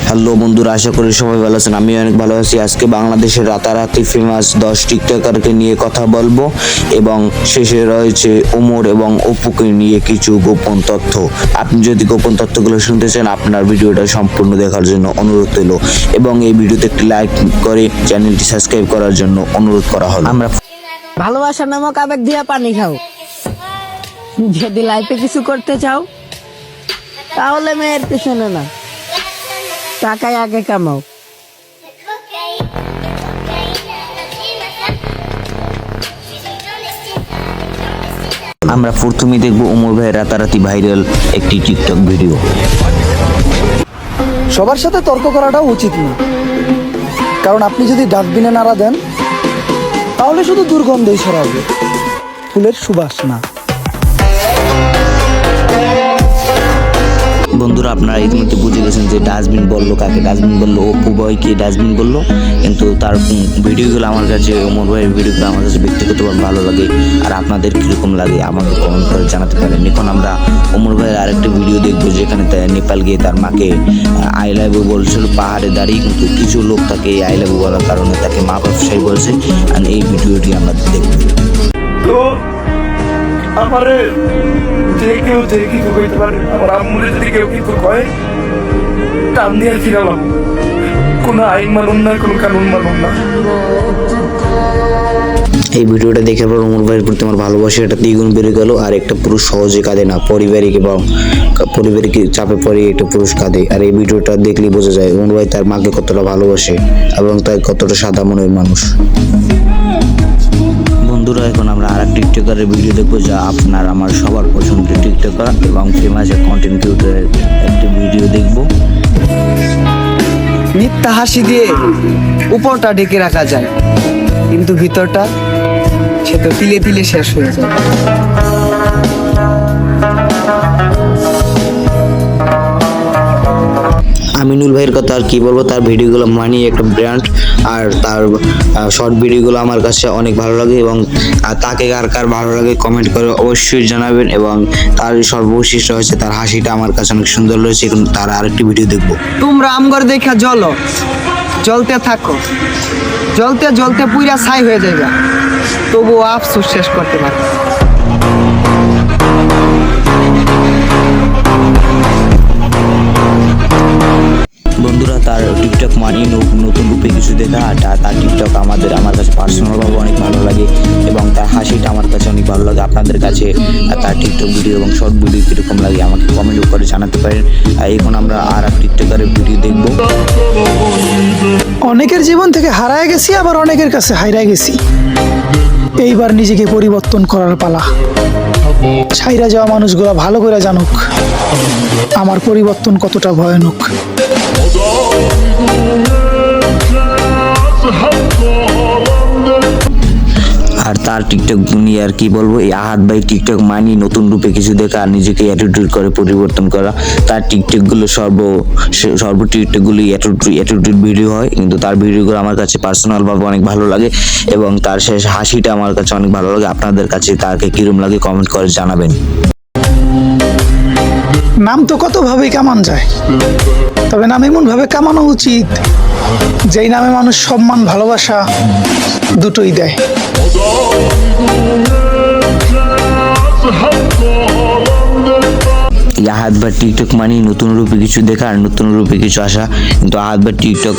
Hello বন্ধুরা, আশা করি সবাই ভালো আছেন। আমি অনেক ভালো আছি। আজকে বাংলাদেশের রাতারাতি ফেমাস 10 টিকটকারকে নিয়ে কথা বলবো এবং শেষে রয়েছে ওমর এবং অপুকে নিয়ে কিছু গোপন তথ্য। আপনি যদি গোপন তথ্যগুলো শুনতে চান, আপনার ভিডিওটা সম্পূর্ণ দেখার জন্য অনুরোধ রইল এবং এই ভিডিওতে একটি লাইক করে চ্যানেলটি সাবস্ক্রাইব করার জন্য অনুরোধ করা হলো। আমরা ভালোবাসা নামক আবেগ দিয়া পানি খাও। যদি লাইফে কিছু করতে চাও তাহলে মেয়ের পিছনে না, টাকায় আগে কামাও। আমরা প্রথমেই দেখবো ওমর ভাইয়ের রাতারাতি ভাইরাল একটি টিকটক ভিডিও। সবার সাথে তর্ক করাটাও উচিত না, কারণ আপনি যদি ডাস্টবিনে নাড়া দেন তাহলে শুধু দুর্গন্ধই ছড়াবে, ফুলের সুবাস না। বন্ধুরা, আপনারা ইতিমধ্যে বুঝে গেছেন যে ডাস্টবিন বললো কাকে। ডাস্টবিন বললো অপু ভাইকে ডাস্টবিন বললো, কিন্তু তার ভিডিওগুলো আমার কাছে, ওমর ভাইয়ের ভিডিওগুলো আমার কাছে ব্যক্তিগতভাবে ভালো লাগে। আর আপনাদের কীরকম লাগে আমাকে কমেন্ট করে জানাতে পারেন। এখন আমরা ওমর ভাইয়ের আরেকটি ভিডিও দেখবো, যেখানে নেপাল গিয়ে তার মাকে আই লাভ ইউ বলছিল পাহাড়ে দাঁড়িয়ে, কিন্তু কিছু লোক তাকে এই আই লাভ ইউ বলার কারণে তাকে মা ব্যবসায়ী বলছে। আর এই ভিডিওটি আমরা দেখব। তো আমারে যে কেউ যে কিছু কইতে পারে, আমার আম্মুরে যদি কেউ কিছু কয় টান দিয়ে ফিরালাম। কোনো আইন মানুন না, কোনো কানুন মানুন না। এই ভিডিওটা দেখার পর ওমর ভাইয়ের প্রতি আমার ভালোবাসা এটা দ্বিগুণ বেড়ে গেল। আর একটা পুরুষ সহজে কাঁদে না, পারিবারিক এবং পারিবারিক চাপে পড়ে একটা পুরুষ কাঁদে। আর এই ভিডিওটা দেখলেই বোঝা যায় ওমর ভাই তার মাকে কতটা ভালোবাসে এবং তার কতটা সাদা মনের মানুষ। বন্ধুরা, এখন আমরা আর এক টিকটকারের ভিডিও দেখবো, যা আপনার আমার সবার পছন্দের টিকটকার এবং ফেমাস কন্টেন্ট ক্রিয়েটরের একটি ভিডিও দেখবো। মিথ্যা হাসি দিয়ে উপরটা ঢেকে রাখা যায়, কিন্তু ভিতরটা সে তো তিলে তিলে শেষ হয়ে যায়। আমিনুল ভাইয়ের কথা আর কি বলবো, তার ভিডিওগুলো মানি একটা ব্র্যান্ড। আর তার শর্ট ভিডিওগুলো আমার কাছে অনেক ভালো লাগে এবং তাকে কার কার ভালো লাগে কমেন্ট করে অবশ্যই জানাবেন। এবং তার সর্বশেষ রয়েছে তার হাসিটা আমার কাছে অনেক সুন্দর রয়েছে। এখন তার আরেকটি ভিডিও দেখবো। তোমরা আমগর দেখা জ্বলো, জ্বলতে থাকো, জ্বলতে জ্বলতে পুরা ছাই হয়ে যাবে, তবুও আফসোস শেষ করতে পারো। বন্ধুরা, তার টিকটক মানি নতুন রূপে কিছু দেখা। তার টিকটক আমার কাছে পার্সোনালভাবে অনেক ভালো লাগে এবং তার হাসিটা আমার কাছে অনেক ভালো লাগে। আপনাদের কাছে তার টিকটক ভিডিও এবং শর্ট ভিডিও কীরকম লাগে আমাকে কমেন্ট করে জানাতে পারেন। এখন আমরা আর এক টিকটকারের ভিডিও দেখবো। অনেকের জীবন থেকে হারায় গেছি, আবার অনেকের কাছে হারায় গেছি। এইবার নিজেকে পরিবর্তন করার পালা। ছাইরা যাওয়া মানুষগুলো ভালো করে জানুক আমার পরিবর্তন কতটা ভয়ানক। আর তার টিকটক নিয়ে আর কি বলবো, এই আহাদ ভাই টিকটক মানি নতুন রূপে কিছু দেখা আর নিজেকে অ্যাটিটিউড করে পরিবর্তন করা। তার টিকটকগুলো সর্ব টিকটকগুলি অ্যাটিটিউড ভিডিও হয়, কিন্তু তার ভিডিওগুলো আমার কাছে পার্সোনালভাবে অনেক ভালো লাগে এবং তার শেষ হাসিটা আমার কাছে অনেক ভালো লাগে। আপনাদের কাছে তাকে কিরম লাগে কমেন্ট করে জানাবেন। নাম তো কত ভাবে কামান যায়, তবে নাম এমন ভাবে কামানো উচিত যেই নামে মানুষ সম্মান ভালোবাসা দুটোই দেয়। আহাদ বা টিকটক মানে নতুন রূপে কিছু দেখা আর নতুন রূপে কিছু আসা, কিন্তু আহাদ বা টিকটক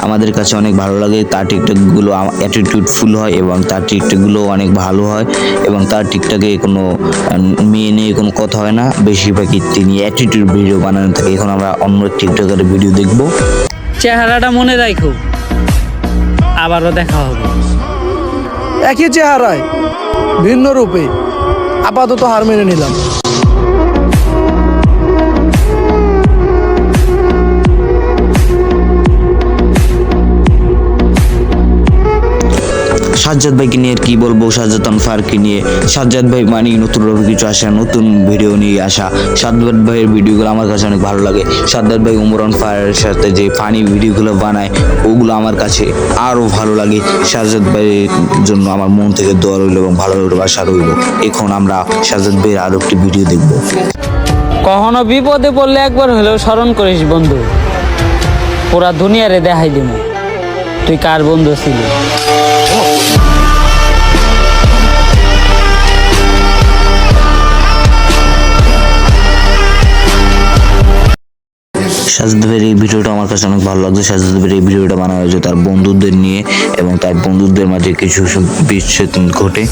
আমাদের কাছে অনেক ভালো লাগে। তার টিকটকগুলো অ্যাটিটিউডফুল হয় এবং তার টিকটকগুলো অনেক ভালো হয় এবং তার টিকটকে কোনো মেয়ে নিয়ে কোনো কথা হয় না, বেশিরভাগই তিনি অ্যাটিটিউড ভিডিও বানানো থাকে। এখন আমরা অন্য টিকটকের ভিডিও দেখব। চেহারাটা মনে রাখো, আবারও দেখা হবে। একই চেহারায় ভিন্ন রূপে আপাতত হার মেনে নিলাম। সাজ্জাদ ভাইকে নিয়ে আর কি বলবো, সাজ্জাদ অন ফায়ারকে নিয়ে। সাজ্জাদ ভাই মানে নতুন ভাবে কিছু আসা, নতুন ভিডিও নিয়ে আসা। সাজ্জাদ ভাইয়ের ভিডিওগুলো আমার কাছে অনেক ভালো লাগে। সাজ্জাদ ভাই ওমর অন ফায়ারের সাথে যে ফানি ভিডিওগুলো বানায় ওগুলো আমার কাছে আরও ভালো লাগে। সাজ্জাদ ভাইয়ের জন্য আমার মন থেকে দোয়া রইল এবং ভালোবাসা রইল। এখন আমরা সাজ্জাদ ভাইয়ের আরও একটি ভিডিও দেখব। কখনো বিপদে পড়লে একবার হলেও স্মরণ করিস বন্ধু, পুরা দুনিয়ারে দেখাই দিব তুই কার বন্ধু ছিলি। সাজ্জাদ ভাইয়ের এই ভিডিওটা আমার কাছে অনেক ভালো লাগছে। সাজ্জাদ ভাইয়ের এই ভিডিওটা বানানো হয়েছে তার বন্ধুদের নিয়ে এবং তার বন্ধুদের মাঝে কিছু বিচ্ছেদ ঘটে।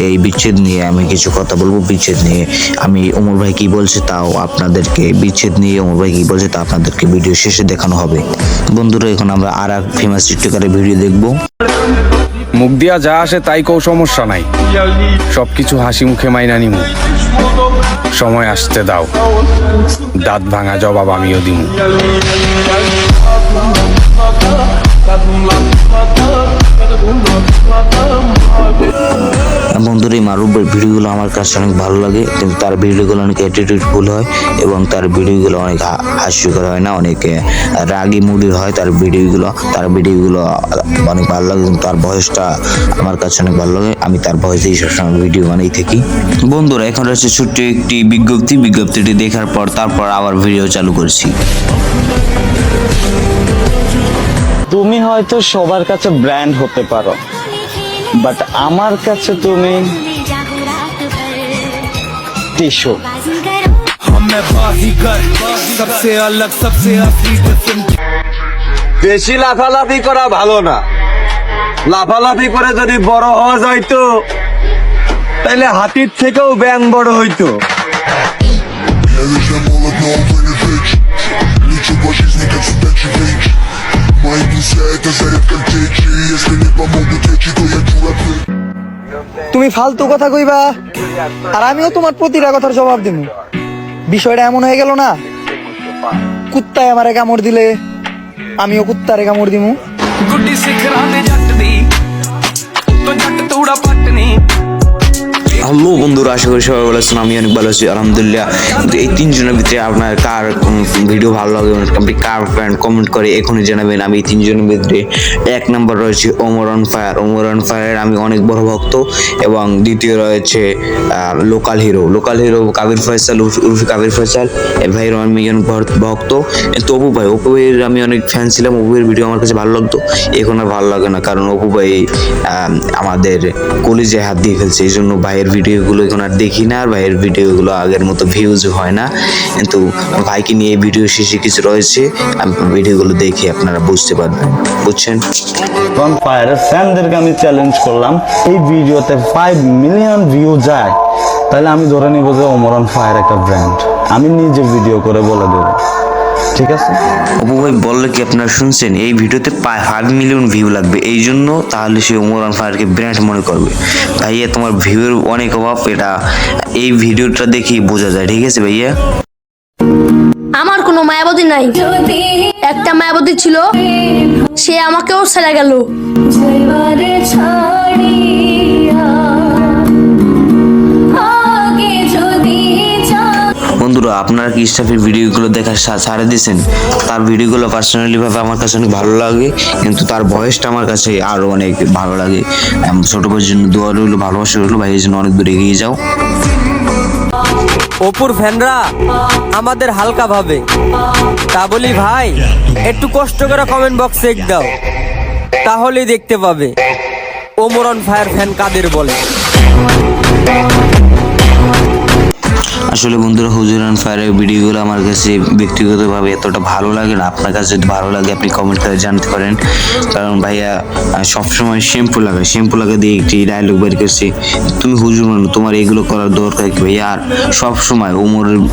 এই বিচ্ছেদ নিয়ে আমি কিছু কথা বলবো। বিচ্ছেদ নিয়ে আমি ওমর ভাই কি বলছে তাও আপনাদেরকে, বিচ্ছেদ নিয়ে ওমর ভাই কি বলছে তা আপনাদেরকে ভিডিও শেষে দেখানো হবে। বন্ধুরা এখন আমরা আর এক ফেমাস টিকটকারের ভিডিও দেখবো। মুখ দিয়া যা আসে তাই কেউ সমস্যা নাই, সবকিছু হাসি মুখে মাইনা নিমু। সময় আসতে দাও, দাঁত ভাঙা জবাব আমিও দিমু। বন্ধুরা এই মারুফের ভিডিওগুলো আমার কাছে অনেক ভালো লাগে, কিন্তু তার ভিডিওগুলো অনেক অ্যাটিটিউডফুল হয় এবং তার ভিডিওগুলো অনেক হাস্যকর হয় না, অনেক রাগি মুডির হয় তার ভিডিওগুলো অনেক ভালো লাগে। কিন্তু তার ভয়েসটা আমার কাছে অনেক ভালো লাগে, আমি তার ভয়েসেই সবসময় ভিডিও বানাই থাকি। বন্ধুরা এখন রয়েছে ছোট্ট একটি বিজ্ঞপ্তিটি দেখার পর তারপর আবার ভিডিও চালু করছি। তুমি হয়তো সবার কাছে ব্র্যান্ড হতে পারো, বাট আমার কাছে তুমি টিস্যু। বেশি লাফালাফি করা ভালো না। লাফালাফি করে যদি বড় হওয়া যাইতো তাইলে হাতির থেকেও ব্যাং বড় হইতো। তুমি ফালতু কথা কইবা আর আমিও তোমার প্রতিটা কথার জবাব দিব। বিষয়টা এমন হয়ে গেল না, কুত্তায় আমারে কামড় দিলে আমিও কুত্তারে কামড় দিমু। ਗੁੱਡੀ ਸਿਖਰਾਂ ਦੇ ਜੱਟ ਦੀ ਤੋਂ ਜੱਟ ਤੂੜਾ ਪੱਟਨੀ। হ্যালো বন্ধুরা, আশা করি সবাই ভালো আছেন। আমি অনেক ভালো আছি আলহামদুলিল্লাহ। কিন্তু এই তিনজনের ভিতরে আপনার কার ভিডিও ভালো লাগে, আপনি কার ফ্রেন্ড কমেন্ট করে এখনই জানাবেন। আমি এই তিনজনের ভিতরে এক নম্বর রয়েছে Omar on fire. Omar on ফায়ারের আমি অনেক বড় ভক্ত। এবং দ্বিতীয় রয়েছে লোকাল হিরো কাবির ফয়সাল, উর্ফে কাবির ফয়সাল। এই ভাইয়ের আমি অনেক ভক্ত। কিন্তু অপু ভাইয়ের আমি অনেক ফ্যান ছিলাম। অপু ভাইয়ের ভিডিও আমার কাছে ভালো লাগতো, এখন আর ভালো লাগে না, কারণ অপু ভাই আমাদের কলিজায় হাত দিয়ে ফেলছে। এই জন্য ভাইয়ের ভিডিওগুলো এখন আর দেখি না, আর ভাইয়ের ভিডিওগুলো আগের মতো ভিউজ হয় না। কিন্তু ভাইকে নিয়ে ভিডিও শেষে কিছু রয়েছে, ভিডিওগুলো দেখে আপনারা বুঝতে পারবেন, বুঝছেন। অন ফায়ারের ফ্যানদেরকে আমি চ্যালেঞ্জ করলাম, এই ভিডিওতে 5 মিলিয়ন ভিউ যায় তাহলে আমি ধরে নিব যে ওমর অন ফায়ার একটা ব্র্যান্ড। আমি নিজে ভিডিও করে বলে দেব, ঠিক আছে? অপু ভাই বললে কি আপনারা শুনছেন, এই ভিডিওতে 5 মিলিয়ন ভিউ লাগবে, এই জন্য তাহলে সে ওমর অন ফায়ারকে ব্র্যান্ড মনে করবে। ভাইয়া তোমার ভিউয়ের অনেক অভাব, এটা এই ভিডিওটা দেখেই বোঝা যায়, ঠিক আছে ভাইয়া। আমার কোনো মায়াবতী নাই, একটা মায়াবতী ছিল, সে আমাকেও ছেড়ে গেল। বন্ধুরা আপনারা কি ইস্টাফের ভিডিওগুলো দেখা ছাড়ে দিয়েছেন? তার ভিডিওগুলো পার্সোনালি ভাবে আমার কাছে অনেক ভালো লাগে, কিন্তু তার ভয়েসটা আমার কাছে আরো অনেক ভালো লাগে। ছোট ভাইয়ের জন্য দোয়া রইলো, ভালোবাসা রইলো, ভাইয়ের জন্য অনেক দূর এগিয়ে যাও। অপুর ফ্যানরা আমাদের হালকা ভাবে, তা বলি ভাই একটু কষ্ট করে কমেন্ট বক্স চেক দাও, তাহলেই দেখতে পাবে ওমর অন ফায়ার ফ্যান কাদের বলে। আসলে বন্ধুরা হুজুর অন ফায়ারের ভিডিওগুলো আমার কাছে ব্যক্তিগতভাবে এতটা ভালো লাগে না। আপনার কাছে যদি ভালো লাগে আপনি কমেন্ট করে জানতে পারেন, কারণ ভাইয়া সবসময় শ্যাম্পু লাগে দিয়ে একটি ডায়লগ বের করছে, তুমি হুজুর মানো, তোমার এগুলো করার দরকার কি ভাইয়া? আর সবসময়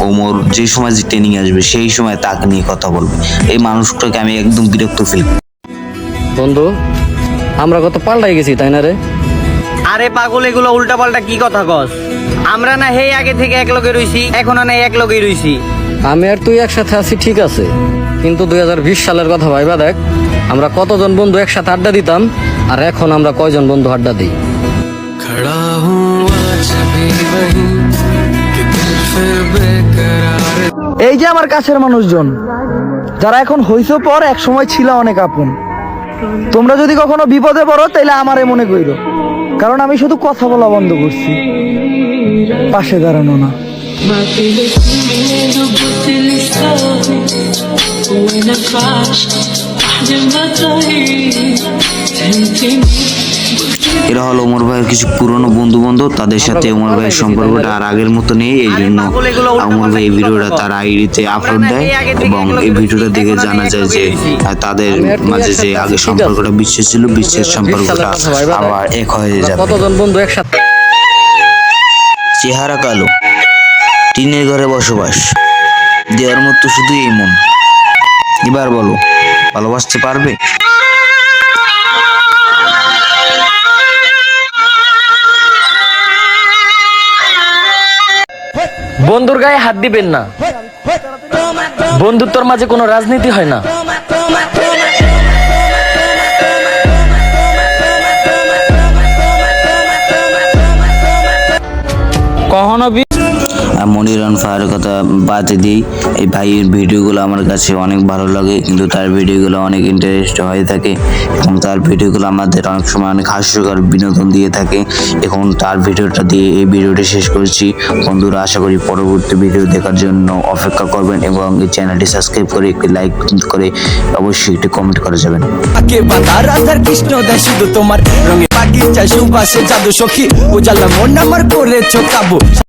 ওমর যে সময় যে ট্রেনিং আসবে সেই সময় তাকে নিয়ে কথা বলবে। এই মানুষটাকে আমি একদম বিরক্ত ফিল। বন্ধু আমরা কত পাল্টাই গেছি, তাই না রে? আরে পাগল, এগুলো উল্টা পাল্টা কি কথা কস? আমরা না হেই আগে থেকে এক লগে রইছি, এখন না এক লগেই রইছি। আমি আর তুই একসাথে আছি ঠিক আছে, কিন্তু 2020 সালের কথা ভাইবা দেখ, আমরা কতজন বন্ধু একসাথে আড্ডা দিতাম, আর এখন আমরা কয়জন বন্ধু আড্ডা দিই। এই যে আমার কাছের মানুষজন যারা এখন হইছো পর এক সময় ছিল অনেক আপন, তোমরা যদি কখনো বিপদে পড়ো তাইলে আমারে মনে কইরো, কারণ আমি শুধু কথা বলা বন্ধ করছি, পাশে দাঁড়ানো না। এরা হলো ওমর ভাইয়ের কিছু পুরনো বন্ধু বান্ধব, তাদের সাথে ওমর ভাইয়ের সম্পর্কটা আর আগের মতো নেই। এই জন্য ওমর ভাই এই ভিডিওটা তার আইডিতে আপলোড দেয় এবং এই ভিডিওটা দেখে জানা যায় যে তাদের মাঝে যে আগে সম্পর্কটা বিচ্ছেদ ছিল, বিচ্ছেদ সম্পর্কটা আবার এক হয়ে যাবে। কতজন বন্ধু একসাথে? চেহারা কালো, টিনের ঘরে বসবাস, দেওয়ার মতো শুধু এই মন। এবার বলো, ভালোবাসতে পারবে? বন্ধুর গায়ে হাত দিবেন না, বন্ধুত্বর মাঝে কোনো রাজনীতি হয় না। কখনো আর মনির অন ফায়ারের কথা বাদে দিই, এই ভাইয়ের ভিডিওগুলো আমার কাছে অনেক ভালো লাগে, কিন্তু তার ভিডিওগুলো অনেক ইন্টারেস্ট হয়ে থাকে এবং তার ভিডিওগুলো আমাদের অনেক সময় অনেক হাস্যকর বিনোদন দিয়ে থাকে। এখন তার ভিডিওটা দিয়ে এই ভিডিওটি শেষ করছি। বন্ধুরা, আশা করি পরবর্তী ভিডিও দেখার জন্য অপেক্ষা করবেন এবং এই চ্যানেলটি সাবস্ক্রাইব করে একটি লাইক করে অবশ্যই একটি কমেন্ট করে যাবেন। কৃষ্ণ দেয় শুধু তোমার রঙে বাগিচা সুবাসে জাদু সখী উজালা মন আমার করেছো কাবু।